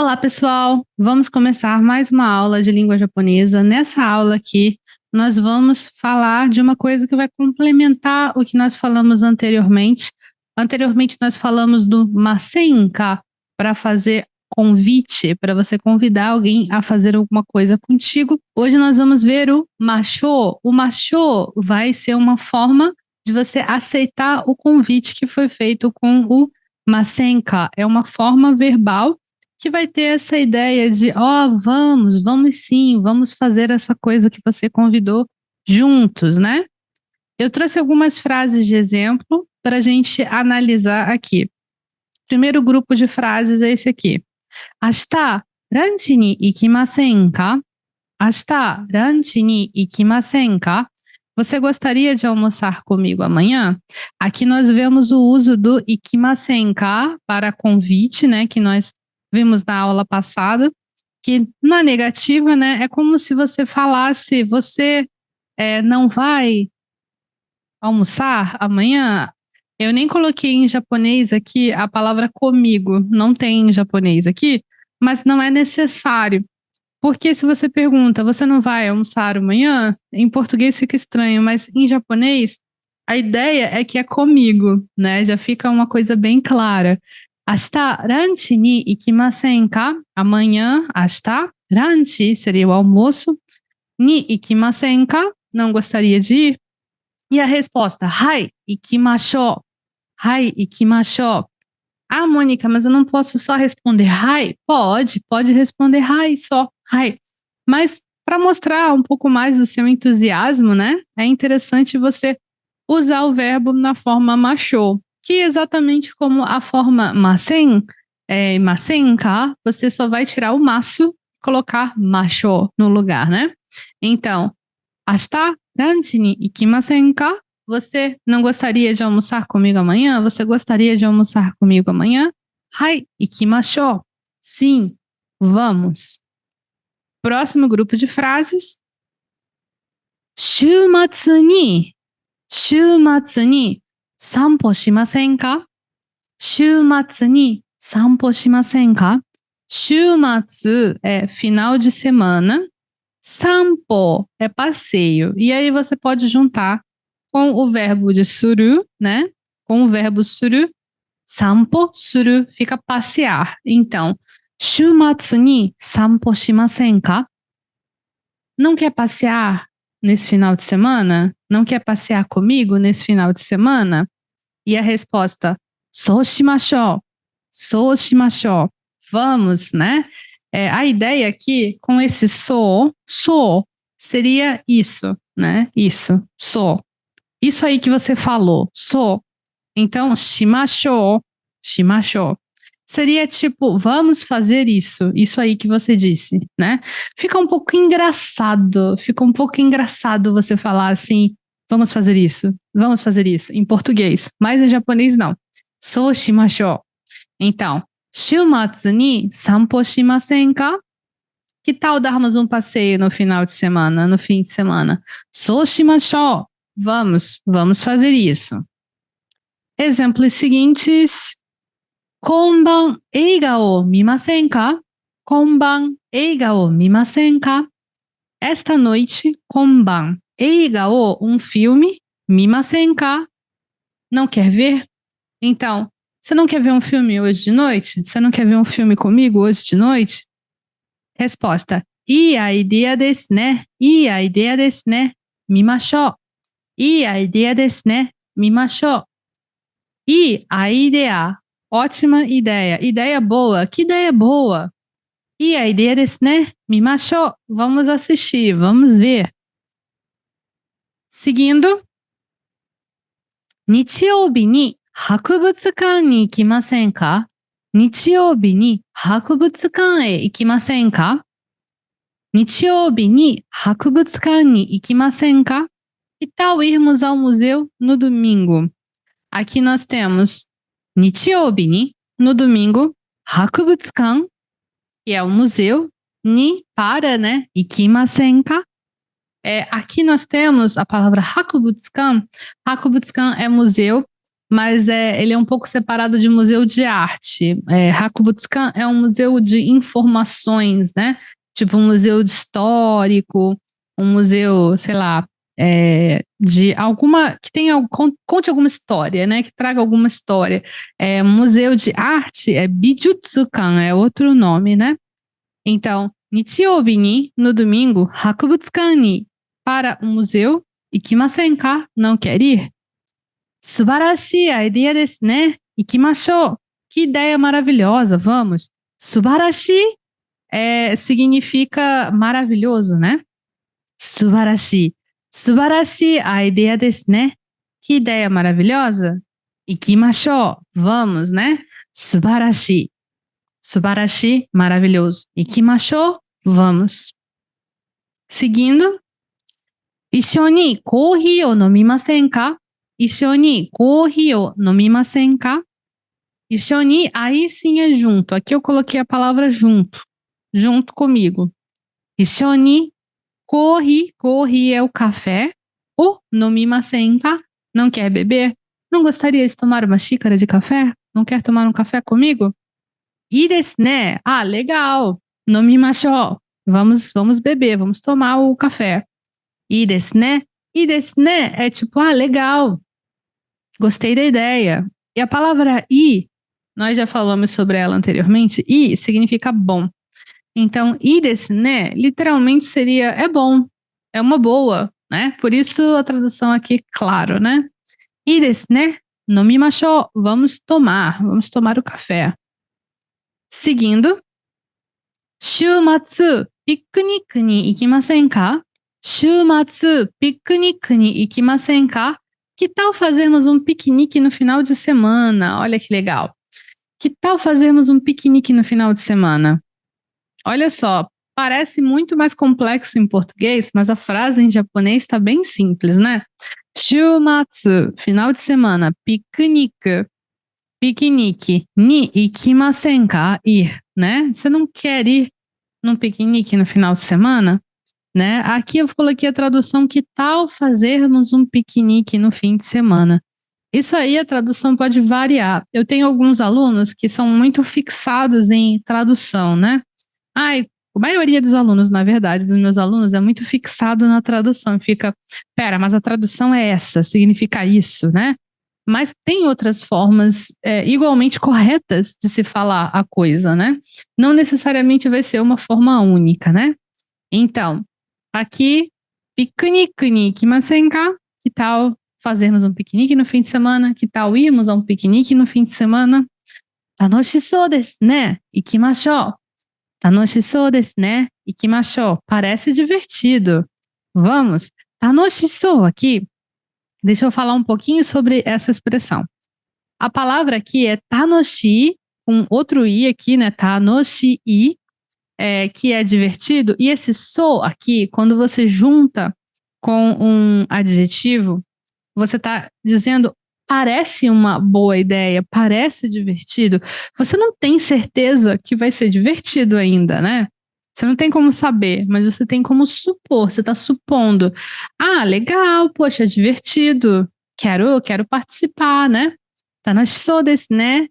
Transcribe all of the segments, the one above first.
Olá, pessoal! Vamos começar mais uma aula de língua japonesa. Nessa aula aqui, nós vamos falar de uma coisa que vai complementar o que nós falamos anteriormente. Anteriormente, nós falamos do masenka, para fazer convite, para você convidar alguém a fazer alguma coisa contigo. Hoje nós vamos ver o mashou. O mashou vai ser uma forma de você aceitar o convite que foi feito com o masenka. É uma forma verbal que vai ter essa ideia de, vamos sim, vamos fazer essa coisa que você convidou juntos, né? Eu trouxe algumas frases de exemplo para a gente analisar aqui. Primeiro grupo de frases é esse aqui. Ashita, ranchi ni ikimasen ka? Ashita, ranchi ni ikimasen ka? Você gostaria de almoçar comigo amanhã? Aqui nós vemos o uso do ikimasen ka para convite, né, que nós vimos na aula passada, que na negativa, né, é como se você falasse, você não vai almoçar amanhã? Eu nem coloquei em japonês aqui a palavra comigo, não tem em japonês aqui, mas não é necessário. Porque se você pergunta, você não vai almoçar amanhã? Em português fica estranho, mas em japonês a ideia é que é comigo, né? Já fica uma coisa bem clara. Ashita ranchi ni ikimasen ka? Amanhã, ashita, ranchi seria o almoço. Ni ikimasen ka? Não gostaria de ir? E a resposta, hai, ikimashou. Hai, ikimashou. Ah, Mônica, mas eu não posso só responder hi? Pode responder hi só, hi. Mas para mostrar um pouco mais do seu entusiasmo, né? É interessante você usar o verbo na forma mashou, que é exatamente como a forma masenka, você só vai tirar o masu e colocar mashou no lugar, né? Então, ashita ranchi ni ikimasen ka? Você não gostaria de almoçar comigo amanhã? Você gostaria de almoçar comigo amanhã? Hai, ikimashou. Sim, vamos. Próximo grupo de frases. Shumatsu ni sanpo shimasen ka? Shumatsu ni sanpo shimasen ka? Shumatsu é final de semana. Sanpo é passeio. E aí você pode juntar com o verbo de suru, né? Com o verbo suru, sanpo suru fica passear. Então, shumatsu ni sanpo shimasen ka? Não quer passear nesse final de semana? Não quer passear comigo nesse final de semana? E a resposta, sou shimashou. Sou shimashou. Vamos, né? A ideia aqui com esse sou seria isso, né? Isso, sou. Isso aí que você falou, sou. Então, shimashou. Seria tipo, vamos fazer isso aí que você disse, né? Fica um pouco engraçado você falar assim, vamos fazer isso, em português, mas em japonês não. Sou shimashou. Então, shumatsu ni sanpo shimasen ka? Que tal darmos um passeio no final de semana, no fim de semana? Sou shimashou. Vamos fazer isso. Exemplos seguintes. Konban eiga o mimasen ka? Konban eiga o mimasen ka? Esta noite, konban eiga o, um filme, mimasen ka? Não quer ver? Então, você não quer ver um filme hoje de noite? Você não quer ver um filme comigo hoje de noite? Resposta. Ii idea desu ne. Ii idea desu ne. Mimashou. Ii idea desu ne. Mimashou. E a ideia, ótima ideia. Ideia boa. Que ideia boa? E a ideia desu ne. Mimashou. Vamos assistir, vamos ver. Seguindo. Nichiyoubi ni hakubutsukan ni ikimasen ka? Nichiyoubi ni hakubutsukan e ikimasen ka? Nichiyoubi ni hakubutsukan ni ikimasen ka? Que tal irmos ao museu no domingo? Aqui nós temos Nichiyoubi ni, no domingo, Hakubutsukan, que é o museu, ni, para, né? Ikimasen ka? Aqui nós temos a palavra Hakubutsukan. Hakubutsukan é museu, mas ele é um pouco separado de museu de arte. Hakubutsukan é um museu de informações, né? Tipo um museu de histórico, um museu, sei lá, de alguma que tenha conte alguma história, né? Que traga alguma história. Museu de arte é Bijutsukan, é outro nome, né? Então, Nichiyoubi ni, no domingo, Hakubutsukan ni, para o museu, ikimasen ka? Não quer ir? Subarashii a ideia desu ne. Ikimashou. Que ideia maravilhosa, vamos. Subarashi significa maravilhoso, né? Subarashi. Subarashi a ideia desu ne. Que ideia maravilhosa. Ikimashou. Vamos, né? Subarashi. Subarashi, maravilhoso. Ikimashou. Vamos. Seguindo. Issho ni kouhi o nomimasen ka? Issho ni kouhi o nomimasen ka? Issho ni, aí sim é junto. Aqui eu coloquei a palavra junto. Junto comigo. Issho ni kouhi. Kouhi é o café. O nomimasen ka? Não quer beber? Não gostaria de tomar uma xícara de café? Não quer tomar um café comigo? Ii desu ne. Ah, legal. Nomimashou. Vamos beber, vamos tomar o café. Ii desu ne. Ii desu ne é tipo, legal. Gostei da ideia. E a palavra i, nós já falamos sobre ela anteriormente, i significa bom. Então, ii desu ne, literalmente seria é bom, é uma boa, né? Por isso a tradução aqui, claro, né? Ii desu ne, nomimashou, vamos tomar o café. Seguindo, Shumatsu, piquenique ni ikimasen ka? Shumatsu, piquenique ni ikimasen ka? Que tal fazermos um piquenique no final de semana? Olha que legal. Que tal fazermos um piquenique no final de semana? Olha só, parece muito mais complexo em português, mas a frase em japonês está bem simples, né? Shumatsu, final de semana, piquenique, ni ikimasen ka? Ir, né? Você não quer ir num piquenique no final de semana? Né? Aqui eu coloquei a tradução que tal fazermos um piquenique no fim de semana. Isso aí a tradução pode variar. Eu tenho alguns alunos que são muito fixados em tradução, né? A maioria dos alunos, na verdade, dos meus alunos é muito fixado na tradução. Fica, mas a tradução é essa, significa isso, né? Mas tem outras formas igualmente corretas de se falar a coisa, né? Não necessariamente vai ser uma forma única, né? Então, aqui, piquenique ni ikimasen ka? Que tal fazermos um piquenique no fim de semana? Que tal irmos a um piquenique no fim de semana? Tanoshissou desu ne. Ikimashou. Tanoshissou desu ne. Ikimashou. Parece divertido. Vamos. Tanoshissou aqui. Deixa eu falar um pouquinho sobre essa expressão. A palavra aqui é tanoshi, com outro i aqui, né? Tanoshii. Que é divertido, e esse so aqui, quando você junta com um adjetivo, você está dizendo parece uma boa ideia, parece divertido. Você não tem certeza que vai ser divertido ainda, né? Você não tem como saber, mas você tem como supor, você está supondo. Legal, poxa, divertido, quero participar, né? Tanoshissou desu ne?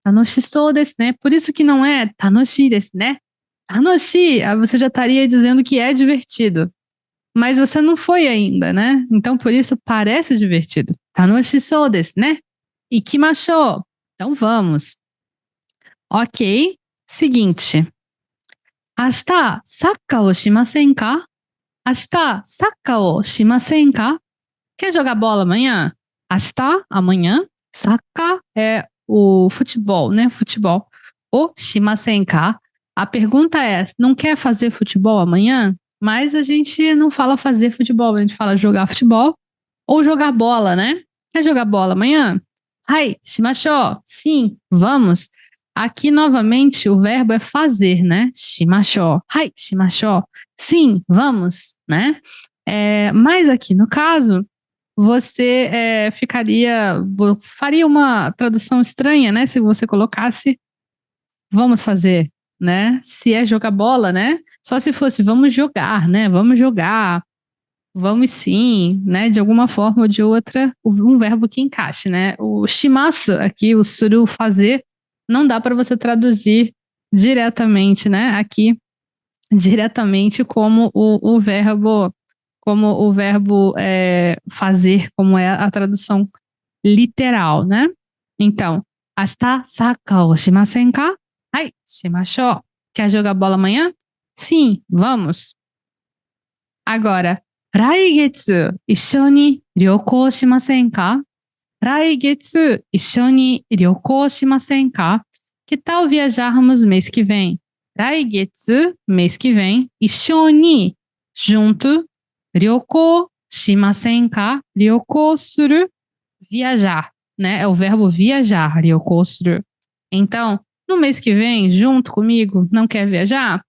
Tanoshissou desu ne? Por isso que não é tanoshii desu ne? Tanoshi, você já estaria dizendo que é divertido. Mas você não foi ainda, né? Então, por isso, parece divertido. Tanoshissou desu ne? Ikimashou. Então, vamos. Ok. Seguinte. Ashita, sakka o shimasen ka? Ashita, sakka o shimasen ka? Quer jogar bola amanhã? Ashita, amanhã. Sakka é o futebol, né? Futebol. O shimasen ka? A pergunta é, não quer fazer futebol amanhã? Mas a gente não fala fazer futebol, a gente fala jogar futebol ou jogar bola, né? Quer jogar bola amanhã? Hai, shimashou. Sim, vamos. Aqui, novamente, o verbo é fazer, né? Shimashou. Hai, shimashou. Sim, vamos, né? Mas aqui, no caso, você faria uma tradução estranha, né? Se você colocasse vamos fazer, né? Se é jogar bola, né? Só se fosse vamos jogar, né? Vamos jogar. Vamos sim, né? De alguma forma ou de outra, um verbo que encaixe, né? O shimasu aqui, o suru, fazer, não dá para você traduzir diretamente, né? Aqui, diretamente como o verbo fazer, como é a tradução literal, né? Então, ashita saka o shimasen ka? Hai, shimashou. Quer jogar bola amanhã? Sim, vamos. Agora, 来月一緒に旅行しませんか? 来月一緒に旅行しませんか? Que tal viajarmos mês que vem? 来月, mês que vem, 一緒に, junto, 旅行しませんか? 旅行する, viajar, né? É o verbo viajar, 旅行する. Então, no mês que vem, junto comigo, não quer viajar?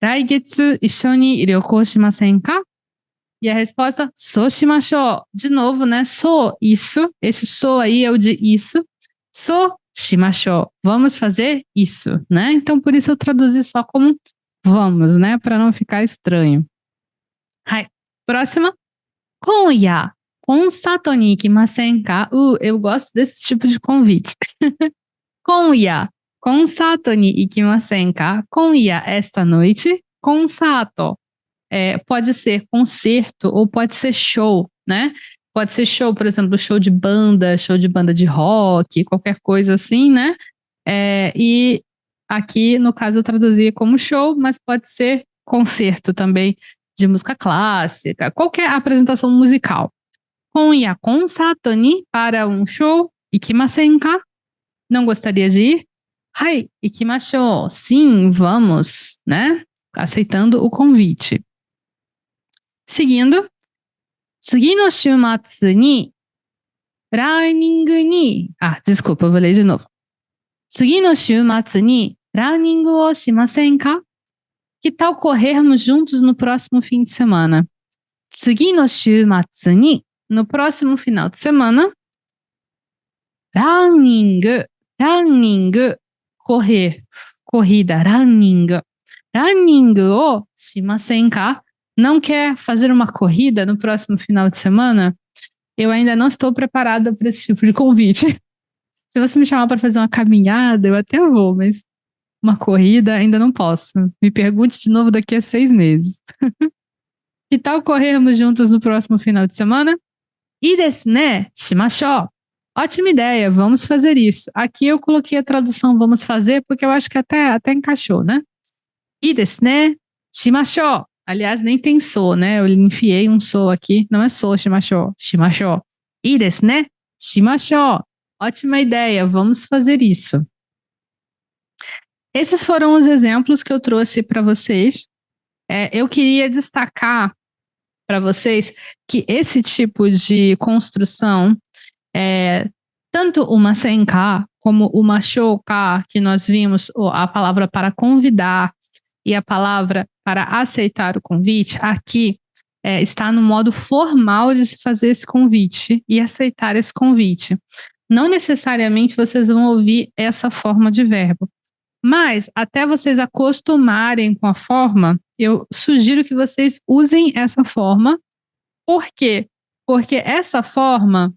来月一緒に旅行しませんか? E a resposta, so shimashou. De novo, né? So, isso. Esse so aí é o de isso. So shimashou. Vamos fazer isso, né? Então, por isso eu traduzi só como vamos, né? Para não ficar estranho. Hai. Próxima. Konya. Konsato ni ikimasen ka? Eu gosto desse tipo de convite. Konya. Konsato ni ikimasen ka? Konya, esta noite. Konsato. Pode ser concerto ou pode ser show, né? Pode ser show, por exemplo, show de banda de rock, qualquer coisa assim, né? E aqui, no caso, eu traduzi como show, mas pode ser concerto também de música clássica, qualquer apresentação musical. Konya konsato ni, para um show, ikimasen ka? Não gostaria de ir? Hai, ikimashou. Sim, vamos, né? Aceitando o convite. Seguindo, 次の週末にランニングに、desculpa, eu vou ler de novo. 次の週末にランニングをしませんか? Que tal corrermos juntos no próximo fim de semana? 次の週末に, no próximo final de semana, ランニング, correr, corrida, ランニングをしませんか? Não quer fazer uma corrida no próximo final de semana? Eu ainda não estou preparada para esse tipo de convite. Se você me chamar para fazer uma caminhada, eu até vou, mas uma corrida ainda não posso. Me pergunte de novo daqui a 6 meses. Que tal corrermos juntos no próximo final de semana? Ii desu ne, shimashou. Ótima ideia, vamos fazer isso. Aqui eu coloquei a tradução vamos fazer porque eu acho que até encaixou, né? Ii desu ne, shimashou. Aliás, nem tem so, né? Eu enfiei um so aqui. Não é so, shimashou. Shimashou. Ii desu ne? Shimashou. Ótima ideia, vamos fazer isso. Esses foram os exemplos que eu trouxe para vocês. Eu queria destacar para vocês que esse tipo de construção, tanto uma senka como uma shouka, que nós vimos a palavra para convidar e a palavra para aceitar o convite, aqui está no modo formal de se fazer esse convite e aceitar esse convite. Não necessariamente vocês vão ouvir essa forma de verbo, mas até vocês acostumarem com a forma, eu sugiro que vocês usem essa forma. Por quê? Porque essa forma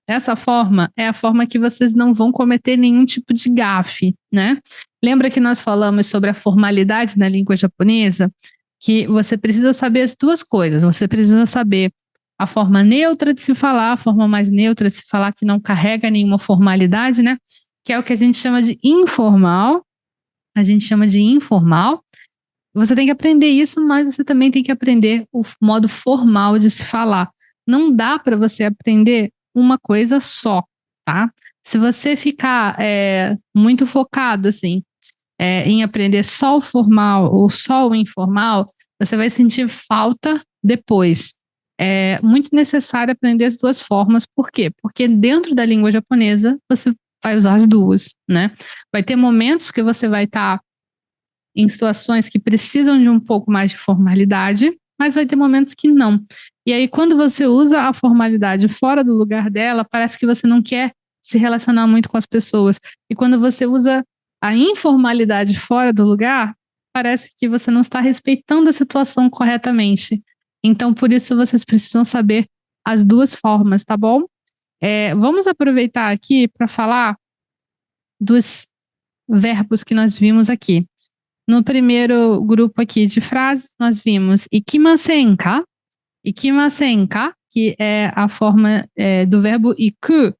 é a forma que vocês não vão cometer nenhum tipo de gafe, né? Lembra que nós falamos sobre a formalidade na língua japonesa? Que você precisa saber as duas coisas. Você precisa saber a forma neutra de se falar, a forma mais neutra de se falar que não carrega nenhuma formalidade, né? Que é o que a gente chama de informal. Você tem que aprender isso, mas você também tem que aprender o modo formal de se falar. Não dá para você aprender uma coisa só, tá? Se você ficar muito focado, assim, em aprender só o formal ou só o informal, você vai sentir falta depois. É muito necessário aprender as duas formas. Por quê? Porque dentro da língua japonesa, você vai usar as duas, né? Vai ter momentos que você vai estar em situações que precisam de um pouco mais de formalidade, mas vai ter momentos que não. E aí, quando você usa a formalidade fora do lugar dela, parece que você não quer se relacionar muito com as pessoas. E quando você usa a informalidade fora do lugar, parece que você não está respeitando a situação corretamente. Então, por isso, vocês precisam saber as duas formas, tá bom? Vamos aproveitar aqui para falar dos verbos que nós vimos aqui. No primeiro grupo aqui de frases, nós vimos ikimasen ka? Ikimasen ka, que é a forma do verbo iku,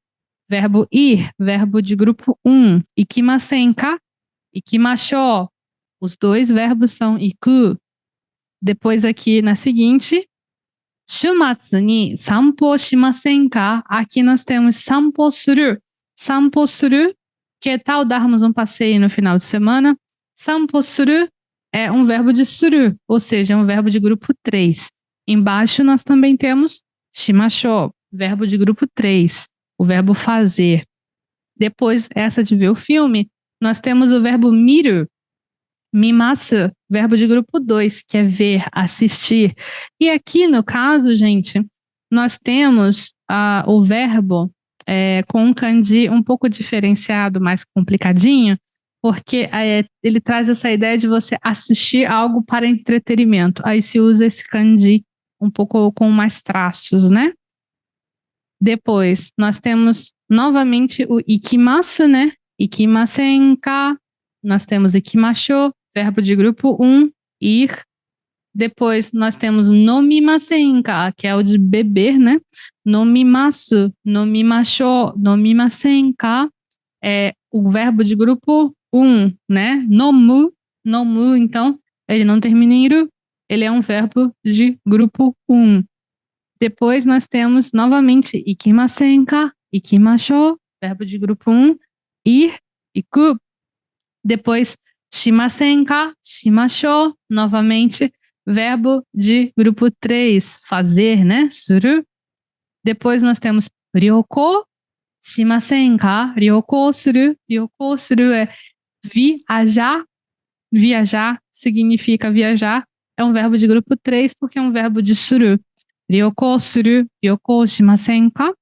verbo ir, verbo de grupo 1. Ikimasen ka? Ikimashou. Os dois verbos são iku. Depois aqui na seguinte, shumatsu ni sanpo shimasen ka? Aqui nós temos sanpo suru. Sanpo suru, que tal darmos um passeio no final de semana? Sanpo suru é um verbo de suru, ou seja, é um verbo de grupo 3. Embaixo nós também temos shimashou, verbo de grupo 3, o verbo fazer. Depois, essa de ver o filme, nós temos o verbo miru, mimasu, verbo de grupo 2, que é ver, assistir. E aqui, no caso, gente, nós temos o verbo com um kanji um pouco diferenciado, mais complicadinho, porque ele traz essa ideia de você assistir algo para entretenimento. Aí se usa esse kanji um pouco com mais traços, né? Depois, nós temos novamente o ikimasu, né? Ikimasen ka. Nós temos ikimashou, verbo de grupo 1, ir. Depois, nós temos nomimasen ka, que é o de beber, né? Nomimasu, nomimashou, nomimasen ka é o verbo de grupo 1, né? Nomu, nomu, então, ele não termina em iru, ele é um verbo de grupo 1. Depois nós temos novamente ikimasen ka, ikimashou, verbo de grupo 1, ir, iku. Depois shimasen ka, shimashou, novamente, verbo de grupo 3, fazer, né? Suru. Depois nós temos ryoko shimasen ka, ryoko suru. Ryoko suru é viajar. Viajar significa viajar. É um verbo de grupo 3 porque é um verbo de suru. Ryoko suru, ryoko shimasen ka.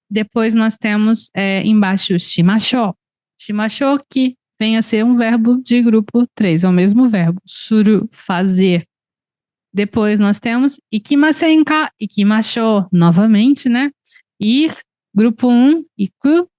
Depois nós temos embaixo shimashou. Shimashou que vem a ser um verbo de grupo 3, é o mesmo verbo. Suru, fazer. Depois nós temos ikimasen ka, ikimashou, novamente, né? Ir, grupo 1, iku.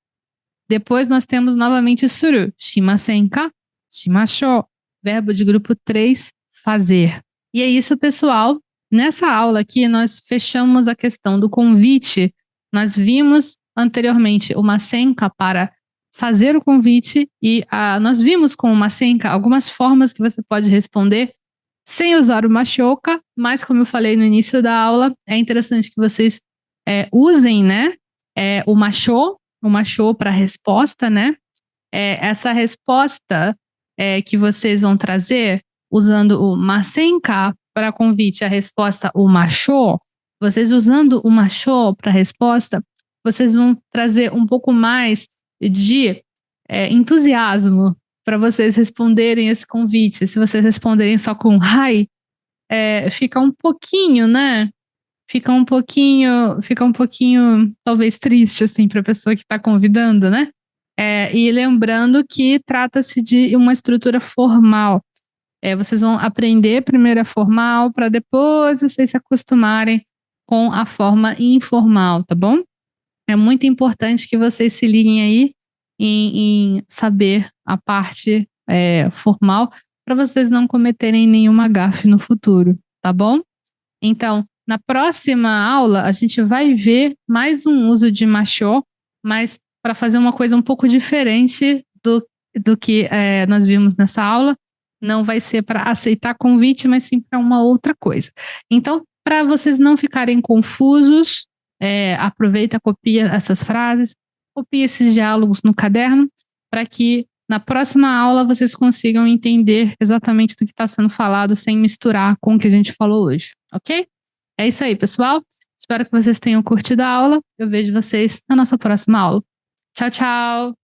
Depois nós temos novamente suru, shimasen ka, shimashou, verbo de grupo 3, fazer. E é isso, pessoal. Nessa aula aqui, nós fechamos a questão do convite. Nós vimos anteriormente o masenka para fazer o convite e nós vimos com o masenka algumas formas que você pode responder sem usar o machoka, mas como eu falei no início da aula, é interessante que vocês usem, né, o machô para resposta, né? Essa resposta que vocês vão trazer usando o masenka para convite, a resposta o machô, vocês usando o machô para resposta, vocês vão trazer um pouco mais de entusiasmo para vocês responderem esse convite. Se vocês responderem só com hi, fica um pouquinho, né? Fica um pouquinho, talvez triste, assim, para a pessoa que está convidando, né? E lembrando que trata-se de uma estrutura formal. Vocês vão aprender primeiro a formal, para depois vocês se acostumarem com a forma informal, tá bom? É muito importante que vocês se liguem aí em saber a parte formal, para vocês não cometerem nenhuma gafe no futuro, tá bom? Então, na próxima aula, a gente vai ver mais um uso de machô, mas para fazer uma coisa um pouco diferente do que nós vimos nessa aula. Não vai ser para aceitar convite, mas sim para uma outra coisa. Então, para vocês não ficarem confusos, aproveita, copia essas frases, copia esses diálogos no caderno, para que na próxima aula vocês consigam entender exatamente do que está sendo falado, sem misturar com o que a gente falou hoje, ok? É isso aí, pessoal. Espero que vocês tenham curtido a aula. Eu vejo vocês na nossa próxima aula. Tchau, tchau!